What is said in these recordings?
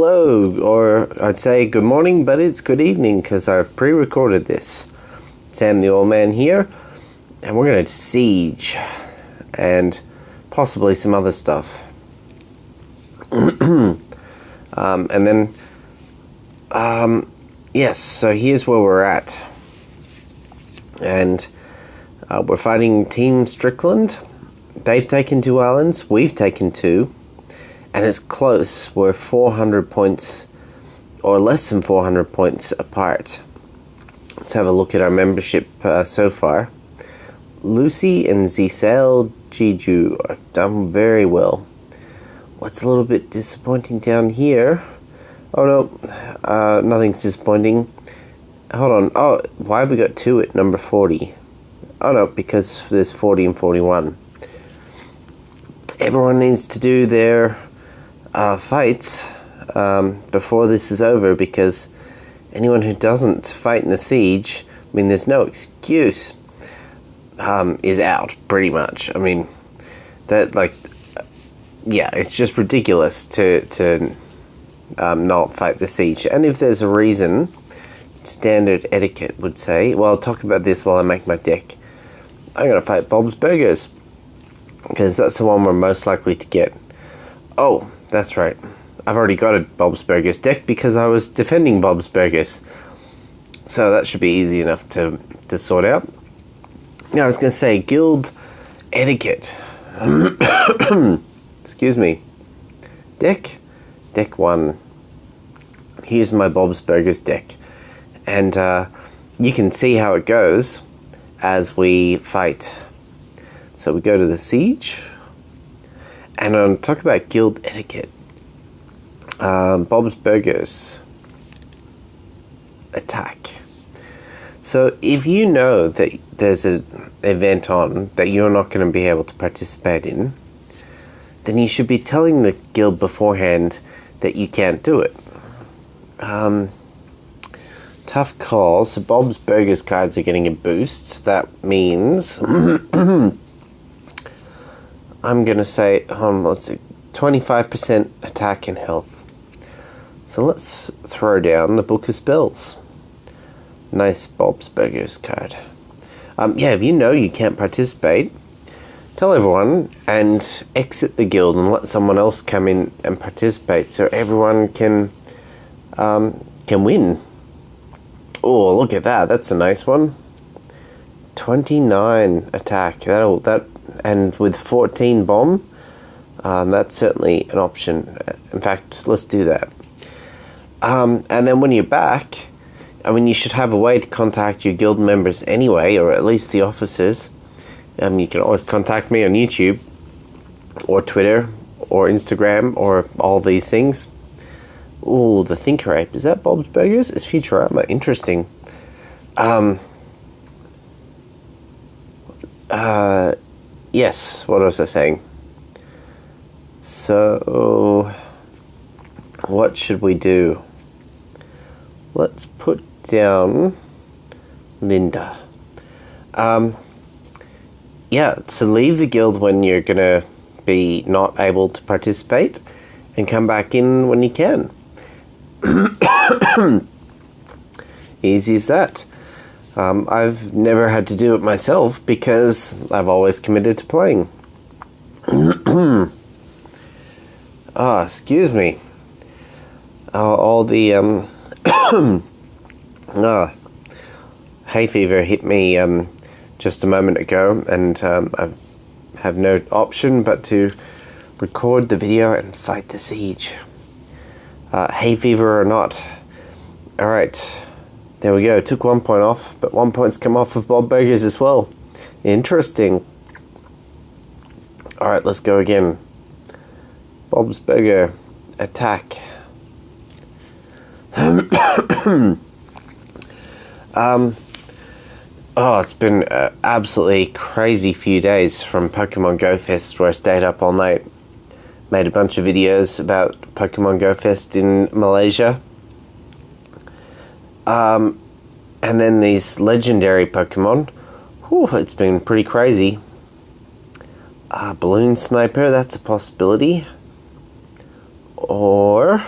Hello, or I'd say good morning, but it's good evening because I've pre-recorded this. Sam the Old Man here, and we're going to Siege, and possibly some other stuff. Yes, so here's where we're at. And we're fighting Team Strickland. They've taken 2 islands, we've taken 2. And it's close. We're 400 points, or less than 400 points apart. Let's have a look at our membership so far. Lucy and Jase'N Jeju have done very well. What's a little bit disappointing down here? Oh no, nothing's disappointing. Hold on. Oh, why have we got 2 at number 40? Oh no, because there's 40 and 41. Everyone needs to do their fights before this is over, because anyone who doesn't fight in the siege, I mean, there's no excuse, is out, pretty much. I mean, that, like, yeah, it's just ridiculous to not fight the siege. And if there's a reason, standard etiquette would say, well, I'll talk about this while I make my deck. I'm going to fight Bob's Burgers, because that's the one we're most likely to get. Oh, that's right. I've already got a Bob's Burgers deck because I was defending Bob's Burgers. So that should be easy enough to sort out. Yeah, I was going to say, guild etiquette. Excuse me. Deck 1. Here's my Bob's Burgers deck. And you can see how it goes as we fight. So we go to the siege. And I'll talk about guild etiquette. Bob's Burgers. Attack. So if you know that there's an event on that you're not going to be able to participate in, then you should be telling the guild beforehand that you can't do it. Tough call. So Bob's Burgers cards are getting a boost. That means I'm going to say, let's see, 25% attack and health. So let's throw down the Book of Spells. Nice Bob's Burgers card. Yeah, if you know you can't participate, tell everyone and exit the guild and let someone else come in and participate so everyone can win. Oh, look at that. That's a nice one. 29 attack. And with 14 bomb, that's certainly an option. In fact, let's do that. And then when you're back, I mean, you should have a way to contact your guild members anyway, or at least the officers. You can always contact me on YouTube, or Twitter, or Instagram, or all these things. Ooh, the Thinker Ape. Is that Bob's Burgers? It's Futurama. Interesting. Yes, what was I saying? So, what should we do? Let's put down Linda. Yeah, so leave the guild when you're gonna be not able to participate, and come back in when you can. Easy as that. I've never had to do it myself because I've always committed to playing. Excuse me. All the hay fever hit me just a moment ago, and I have no option but to record the video and fight the siege. Hay fever or not. Alright. There we go. Took 1 point off, but 1 point's come off of Bob Burgers as well. Interesting. Alright, let's go again. Bob's Burger. Attack. It's been an absolutely crazy few days from Pokemon Go Fest, where I stayed up all night. Made a bunch of videos about Pokemon Go Fest in Malaysia. And then these legendary Pokemon. Whew, it's been pretty crazy. Balloon Sniper, that's a possibility. Or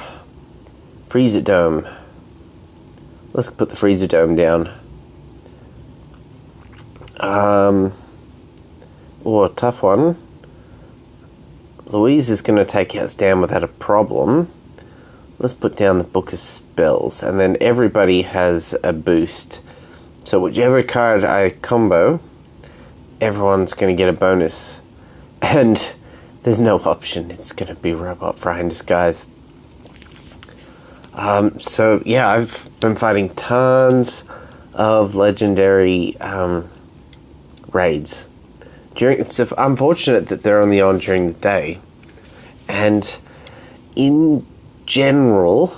Freezer Dome. Let's put the Freezer Dome down. Oh, a tough one. Louise is going to take us down without a problem. Let's put down the Book of Spells, and then everybody has a boost. So whichever card I combo, everyone's going to get a bonus. And there's no option. It's going to be Robot Fry in disguise. So yeah, I've been fighting tons of legendary raids. It's unfortunate that they're only on during the day, and in general,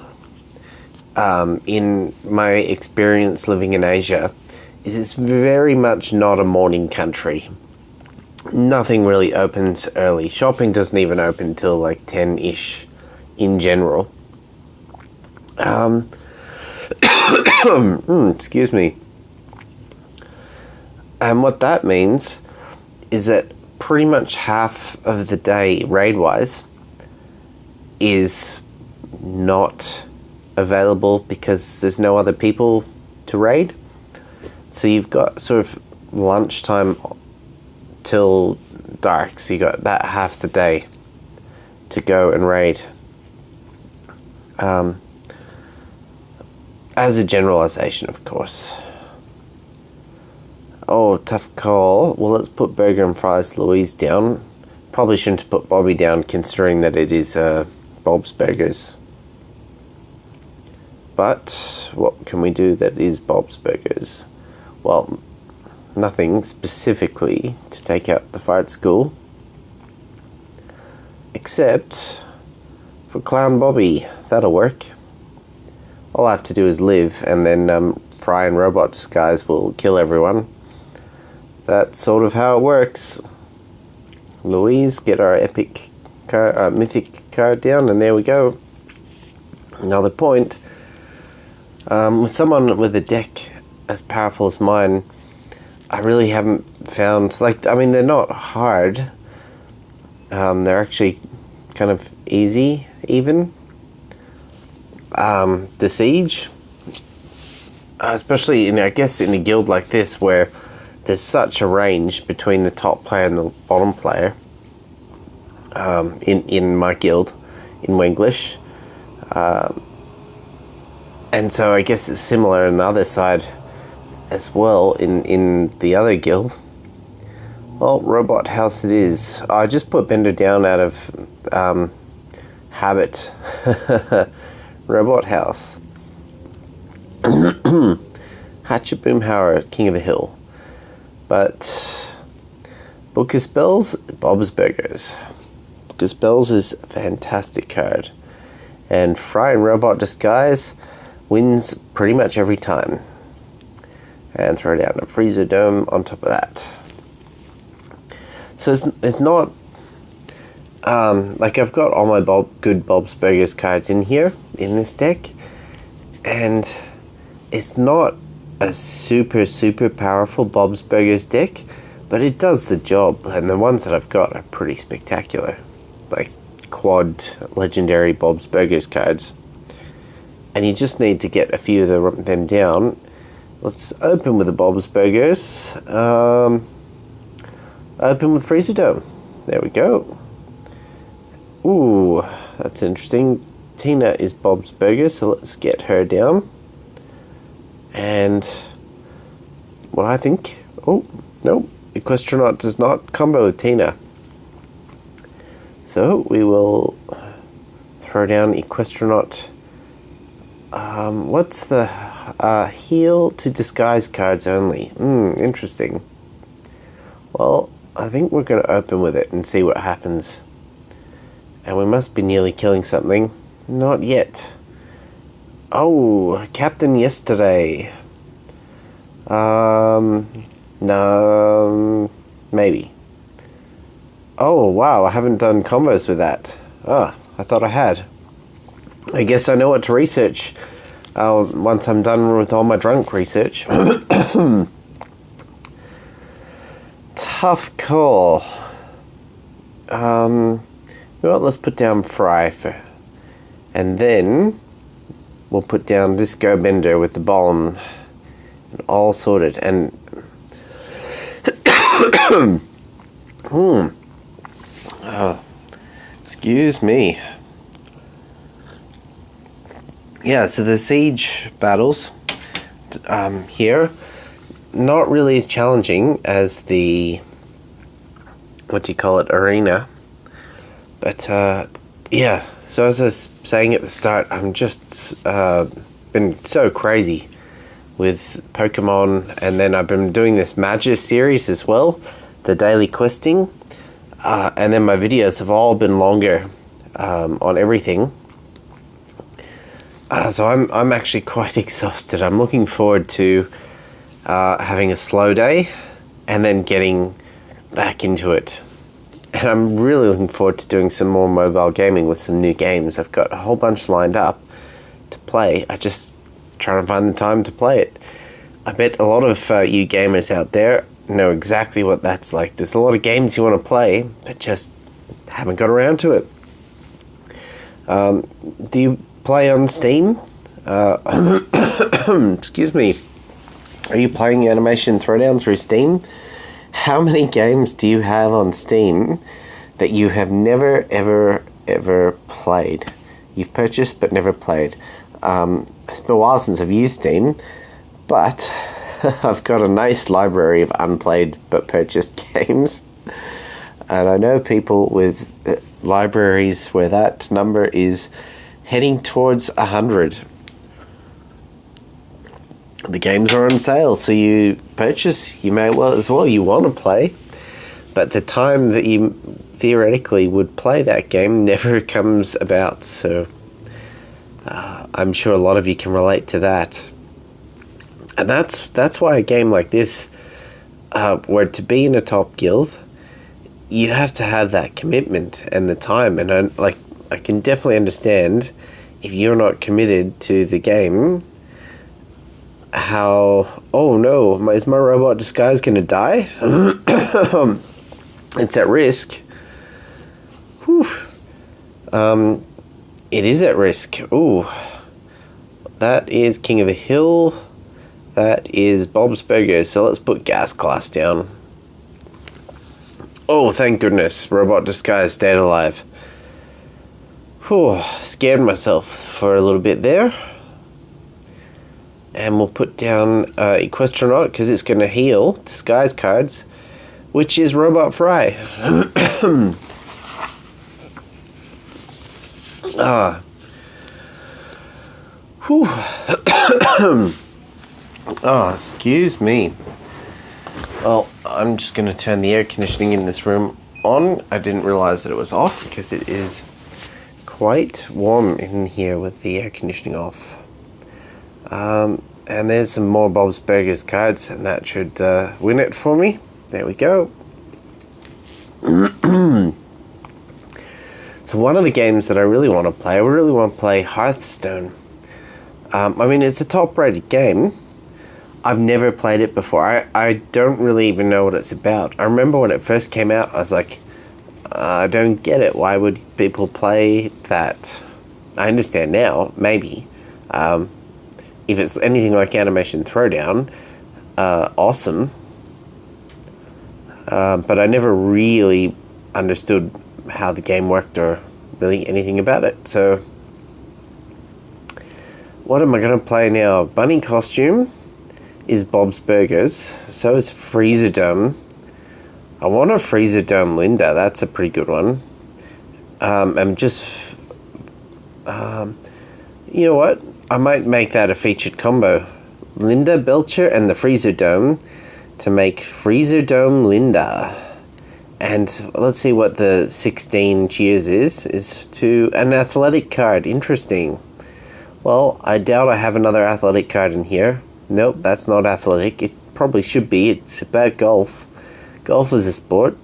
in my experience living in Asia, is it's very much not a morning country. Nothing really opens early. Shopping doesn't even open till like 10-ish in general. Excuse me. And what that means is that pretty much half of the day, raid-wise, is not available because there's no other people to raid. So you've got sort of lunchtime till dark, so you got that half the day to go and raid. As a generalization, of course. Oh, tough call. Well, let's put Burger and Fries Louise down. Probably shouldn't have put Bobby down, considering that it is Bob's Burgers. But what can we do that is Bob's Burgers? Well, nothing specifically to take out the fire at school, except for Clown Bobby. That'll work. All I have to do is live, and then Fry and Robot Disguise will kill everyone. That's sort of how it works. Louise, get our epic card, mythic card down, and there we go. Another point. With someone with a deck as powerful as mine, I really haven't found, like, I mean, they're not hard. They're actually kind of easy, even. The Siege, especially in, I guess, in a guild like this where there's such a range between the top player and the bottom player. In my guild, in Wenglish, and so I guess it's similar on the other side as well in the other guild. Well, Robot House it is. I just put Bender down out of habit. Robot House. Hatchet Boomhauer, King of the Hill. But Book of Spells, Bob's Burgers. Book of Spells is a fantastic card. And Fry and Robot Disguise wins pretty much every time. And throw down a Freezer Dome on top of that. So it's not... like, I've got all my good Bob's Burgers cards in here, in this deck, and it's not a super powerful Bob's Burgers deck, but it does the job, and the ones that I've got are pretty spectacular, like quad legendary Bob's Burgers cards, and you just need to get a few of them down. Let's open with the Bob's Burgers, open with Freezer Dome, there we go. Ooh, that's interesting. Tina is Bob's Burger, so let's get her down. And what I think... Oh, no. Equestronaut does not combo with Tina. So we will throw down Equestronaut. What's the... heal to disguise cards only. Interesting. Well, I think we're going to open with it and see what happens. And we must be nearly killing something. Not yet. Oh, Captain Yesterday. No, maybe. Oh, wow, I haven't done combos with that. Ah, I thought I had. I guess I know what to research once I'm done with all my drunk research. Tough call. Well, let's put down Fry for, and then we'll put down Disco Bender with the bomb, and all sorted. And excuse me. Yeah, so the siege battles here, not really as challenging as the, what do you call it, arena. But yeah, so as I was saying at the start, I'm just been so crazy with Pokemon, and then I've been doing this Magus series as well, the daily questing, and then my videos have all been longer on everything. So I'm actually quite exhausted. I'm looking forward to having a slow day and then getting back into it. And I'm really looking forward to doing some more mobile gaming with some new games. I've got a whole bunch lined up to play. I just try to find the time to play it. I bet a lot of you gamers out there know exactly what that's like. There's a lot of games you want to play, but just haven't got around to it. Do you play on Steam? Excuse me. Are you playing Animation Throwdown through Steam? How many games do you have on Steam that you have never, ever played? You've purchased but never played. It's been a while since I've used Steam, but I've got a nice library of unplayed but purchased games. And I know people with libraries where that number is heading towards 100. The games are on sale, so you purchase, you may well as well, you want to play, but the time that you theoretically would play that game never comes about, so I'm sure a lot of you can relate to that. And that's why a game like this, where to be in a top guild, you have to have that commitment and the time, and I can definitely understand if you're not committed to the game, how, oh no, is my robot disguise going to die? It's at risk. Whew. It is at risk. Ooh. That is King of the Hill. That is Bob's Burgers. So let's put Gas Class down. Oh, thank goodness. Robot disguise stayed alive. Whew. Scared myself for a little bit there. And we'll put down Equestronaut because it's going to heal disguise cards, which is Robot Fry. Whew. Oh, excuse me. Well, I'm just going to turn the air conditioning in this room on. I didn't realize that it was off because it is quite warm in here with the air conditioning off. And there's some more Bob's Burgers cards, and that should win it for me. There we go. So one of the games that I really want to play Hearthstone. I mean, it's a top-rated game. I've never played it before. I don't really even know what it's about. I remember when it first came out, I was like, I don't get it. Why would people play that? I understand now, maybe. If it's anything like Animation Throwdown, awesome. But I never really understood how the game worked or really anything about it. So, what am I going to play now? Bunny Costume is Bob's Burgers. So is Freezer Dome. I want a Freezer Dome Linda. That's a pretty good one. I'm just... you know what? I might make that a featured combo. Linda Belcher and the Freezer Dome to make Freezer Dome Linda. And let's see what the 16 cheers is to an athletic card. Interesting. Well, I doubt I have another athletic card in here. Nope, that's not athletic. It probably should be. It's about golf. Golf is a sport.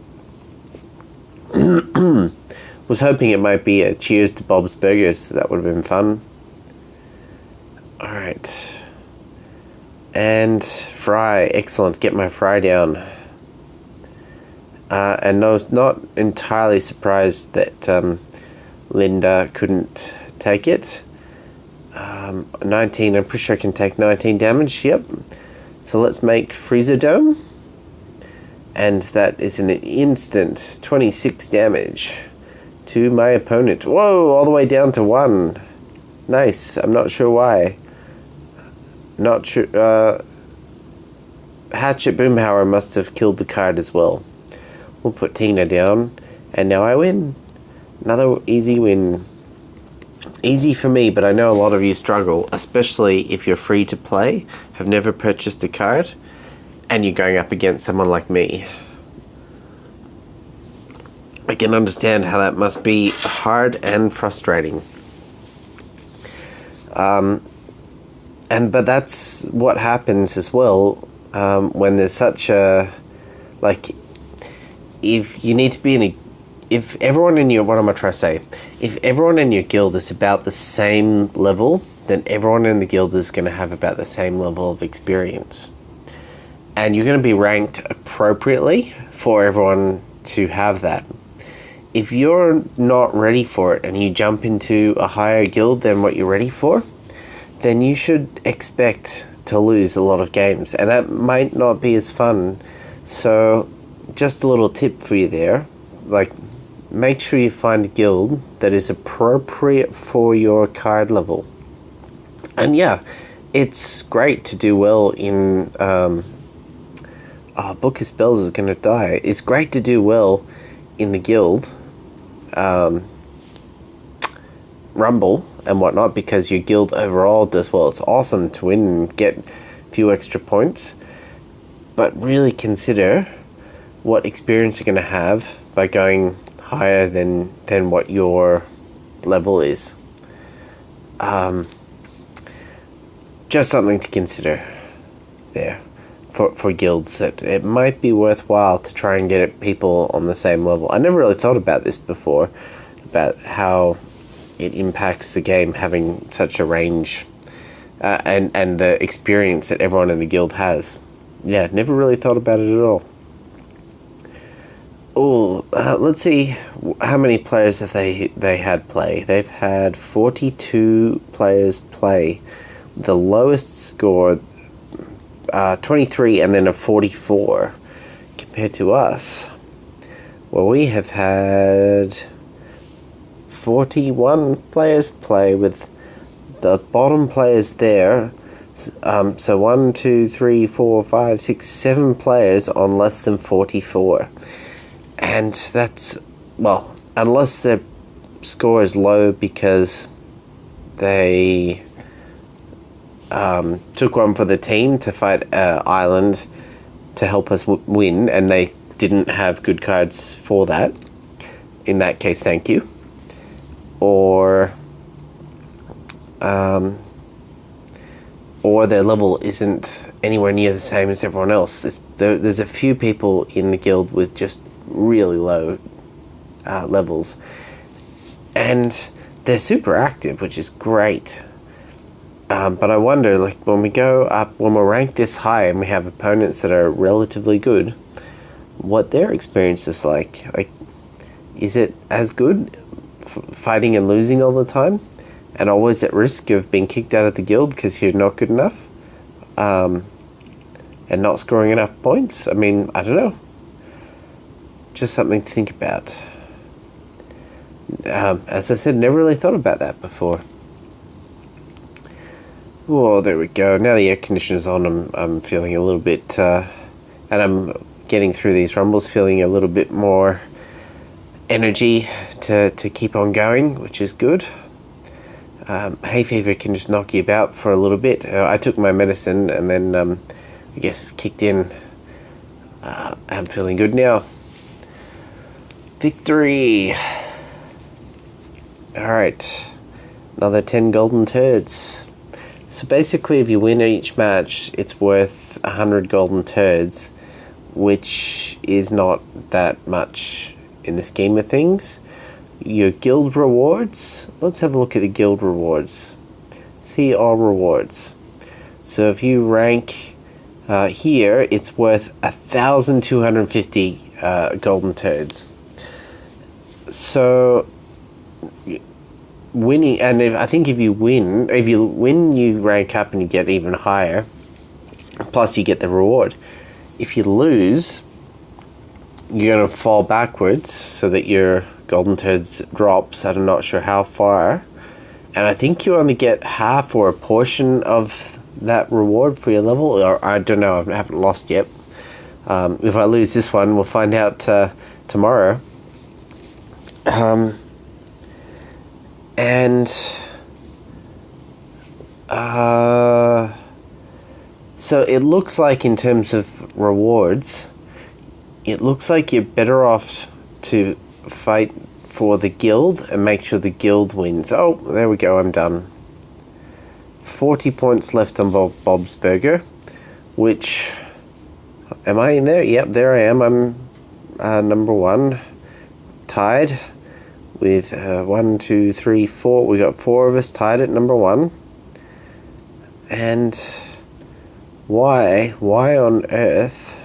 Was hoping it might be a cheers to Bob's Burgers. That would have been fun. Alright. And Fry. Excellent. Get my Fry down. And no, not entirely surprised that Linda couldn't take it. 19, I'm pretty sure I can take 19 damage, yep. So let's make Freezer Dome. And that is an instant 26 damage to my opponent. Whoa, all the way down to 1. Nice, I'm not sure why. Not sure, Hatchet Boomhauer must have killed the card as well. We'll put Tina down, and now I win. Another easy win. Easy for me, but I know a lot of you struggle, especially if you're free to play, have never purchased a card, and you're going up against someone like me. I can understand how that must be hard and frustrating. But that's what happens as well when there's such a, like, if you need to be in a, if everyone in your, what am I trying to say? If everyone in your guild is about the same level, then everyone in the guild is going to have about the same level of experience. And you're going to be ranked appropriately for everyone to have that. If you're not ready for it and you jump into a higher guild than what you're ready for, then you should expect to lose a lot of games. And that might not be as fun. So just a little tip for you there. Like, make sure you find a guild that is appropriate for your card level. And yeah, it's great to do well in Book of Spells is going to die. It's great to do well in the guild Rumble and whatnot, because your guild overall does well. It's awesome to win and get a few extra points. But really consider what experience you're going to have by going higher than what your level is. Just something to consider there for guilds, that it might be worthwhile to try and get people on the same level. I never really thought about this before, about how it impacts the game having such a range and the experience that everyone in the guild has. Yeah, never really thought about it at all. Oh, let's see how many players have they had play. They've had 42 players play. The lowest score, 23, and then a 44, compared to us. Well, we have had 41 players play, with the bottom players there. So 1, 2, 3, 4, 5, 6, 7 players on less than 44. And that's, well, unless their score is low because they took one for the team to fight Ireland to help us win, and they didn't have good cards for that. In that case, thank you. Or their level isn't anywhere near the same as everyone else. There's a few people in the guild with just really low levels, and they're super active, which is great. But I wonder, like, when we go up, when we're ranked this high and we have opponents that are relatively good, what their experience is like. Like, is it as good fighting and losing all the time, and always at risk of being kicked out of the guild because you're not good enough, and not scoring enough points? I mean, I don't know. Just something to think about. As I said, never really thought about that before. Oh, there we go. Now the air conditioner's on, I'm feeling a little bit, and I'm getting through these rumbles feeling a little bit more energy to keep on going, which is good. Hay fever can just knock you about for a little bit. I took my medicine, and then I guess it's kicked in. I'm feeling good now. Victory! Alright, another 10 golden turds. So basically, if you win each match, it's worth 100 golden turds, which is not that much in the scheme of things. Your guild rewards, let's have a look at the guild rewards. See all rewards. So if you rank here, it's worth 1,250 golden turds. So winning, and I think if you win, you rank up and you get even higher. Plus, you get the reward. If you lose, you're going to fall backwards so that your golden turds drops. I'm not sure how far. And I think you only get half or a portion of that reward for your level. Or I don't know, I haven't lost yet. If I lose this one, we'll find out tomorrow. So it looks like in terms of rewards, it looks like you're better off to fight for the guild and make sure the guild wins. Oh, there we go, I'm done. 40 points left on Bob's Burger, which... Am I in there? Yep, there I am. I'm number 1. Tied with 1, 2, 3, 4. We got 4 of us tied at number 1. And why on earth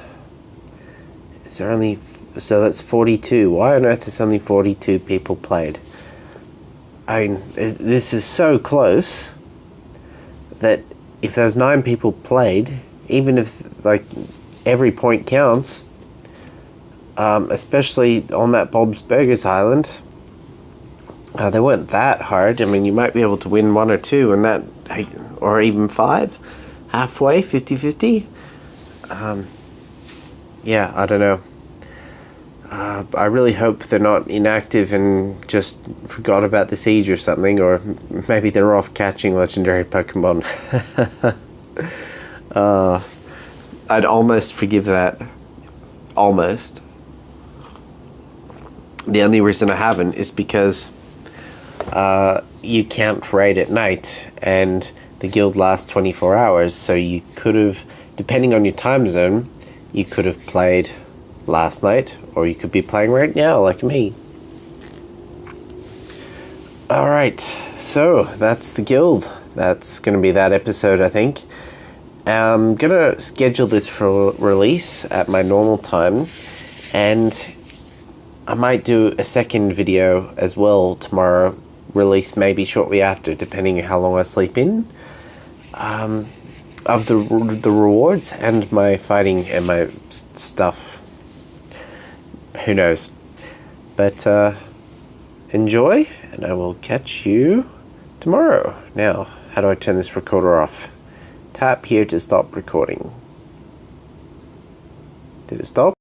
is there only... So that's 42. Why on earth is only 42 people played? I mean, this is so close that if there's 9 people played, even if like every point counts, especially on that Bob's Burgers Island, they weren't that hard. I mean, you might be able to win 1 or 2 and that, or even 5, halfway, 50-50. Yeah, I don't know. I really hope they're not inactive and just forgot about the siege or something, or maybe they're off catching legendary Pokemon. I'd almost forgive that. Almost. The only reason I haven't is because you can't raid at night, and the guild lasts 24 hours, so you could have, depending on your time zone, you could have played last night, or you could be playing right now, like me. Alright, so that's the guild. That's going to be that episode, I think. I'm going to schedule this for release at my normal time, and I might do a second video as well tomorrow, release maybe shortly after, depending on how long I sleep in, of the rewards and my fighting and my stuff. Who knows? But enjoy, and I will catch you tomorrow. Now, how do I turn this recorder off? Tap here to stop recording. Did it stop?